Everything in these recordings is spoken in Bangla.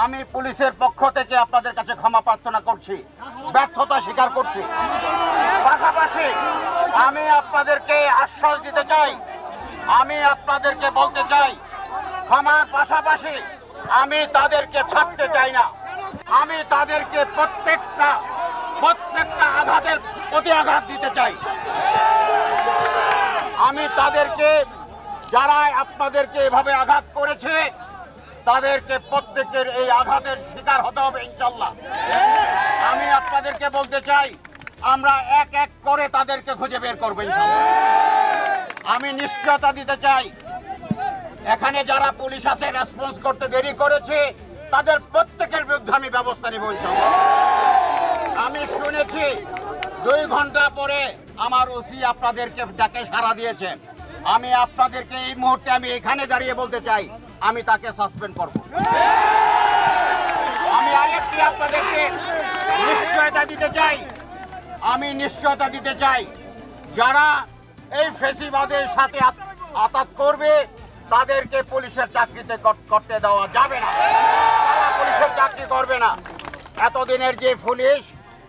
আমি পুলিশের পক্ষ থেকে আপনাদের কাছে ক্ষমা প্রার্থনা করছি, ব্যর্থতা স্বীকার করছি। পাশাপাশি আমি আপনাদেরকে আশ্বাস দিতে চাই, আমি আপনাদেরকে বলতে চাই, ক্ষমার পাশাপাশি আমি তাদেরকে ছাড়তে চাই না। আমি তাদেরকে প্রত্যেকটা আঘাতের প্রতি আঘাত দিতে চাই। আমি তাদেরকে, যারা আপনাদেরকে এভাবে আঘাত করেছে, তাদেরকে প্রত্যেকের এই আঘাতের শিকার হতে হবে ইনশাল্লাহ। আমি আপনাদেরকে বলতে চাই, আমরা এক এক করে তাদেরকে খুঁজে বের করবো ইনশাল্লাহ। আমি নিশ্চয়তা দিতে চাই, এখানে যারা পুলিশ আছে রেসপন্স করতে দেরি করেছে, তাদের প্রত্যেকের বিরুদ্ধে আমি ব্যবস্থা নিব ইনশাল্লাহ। আমি শুনেছি 2 ঘন্টা পরে আমার ওসি আপনাদেরকে যাকে সাড়া দিয়েছে, আমি আপনাদেরকে এই মুহূর্তে আমি এখানে দাঁড়িয়ে বলতে চাই, আমি তাকে সাসপেন্ড করব। আমি আরেকটি আপনাদেরকে নিশ্চয়তা দিতে চাই, যারা এই ফেসিবাদের সাথে আঘাত করবে তাদেরকে পুলিশের চাকরিতে করতে দেওয়া যাবে না। তারা পুলিশের চাকরি করবে না। এতদিনের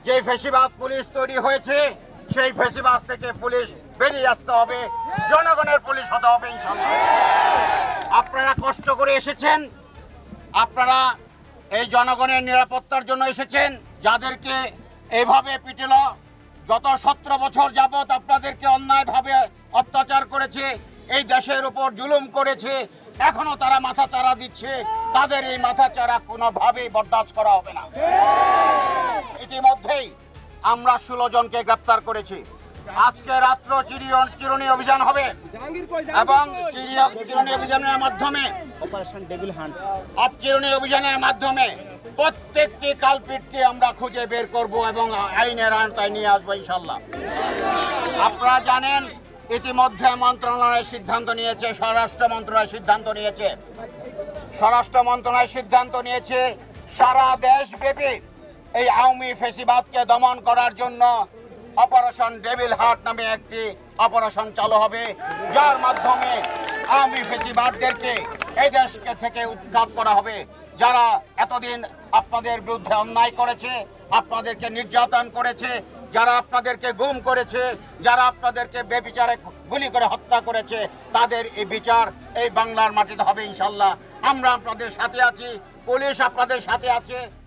যে ফেসিবাদ পুলিশ তৈরি হয়েছে, সেই ফেসিবাদ থেকে পুলিশ বেরিয়ে আসতে হবে, জনগণের পুলিশ হতে হবে ইনশাআল্লাহ। আপনারা কষ্ট করে এসেছেন, আপনারা এই জনগণের নিরাপত্তার জন্য এসেছেন। যাদেরকে এইভাবে পিটিল, গত 17 বছর যাবৎ আপনাদেরকে অন্যায়ভাবে অত্যাচার করেছে, এই দেশের উপর জুলুম করেছে, এখনো তারা মাথাচাড়া দিচ্ছে, তাদের এই মাথাচাড়া কোনোভাবেই বরদাস্ত করা হবে না। ইতিমধ্যেই আমরা 16 জনকে গ্রেপ্তার করেছি। আজকে রাত্র চিরুনি অভিযান হবে এবং চিরুনি অভিযানের মাধ্যমে অপারেশন ডেভিল হান্ট চিরুনি অভিযানের মাধ্যমে প্রত্যেকটি কালপিটকে আমরা খুঁজে বের করব এবং আইনের আওতায় নিয়ে আসবো ইনশাল্লাহ। আপনারা জানেন, ইতিমধ্যে মন্ত্রণালয় সিদ্ধান্ত নিয়েছে, স্বরাষ্ট্র মন্ত্রণালয় সিদ্ধান্ত নিয়েছে সারা দেশব্যাপী এই আওয়ামী ফেসিবাদকে দমন করার জন্য অপারেশন ডেভিল হার্ট নামে একটি অপারেশন চালু হবে, যার মাধ্যমে আওয়ামী ফেসিবাদদেরকে এই দেশকে থেকে উৎখাত করা হবে। যারা এতদিন আপনাদের বিরুদ্ধে অন্যায় করেছে, আপনাদেরকে নির্যাতন করেছে, যারা আপনাদেরকে গুম করেছে, যারা আপনাদেরকে বেবিচারে গুলি করে হত্যা করেছে, তাদের এই বিচার এই বাংলার মাটিতে হবে ইনশাল্লাহ। আমরা আপনাদের সাথে আছি, পুলিশ আপনাদের সাথে আছে।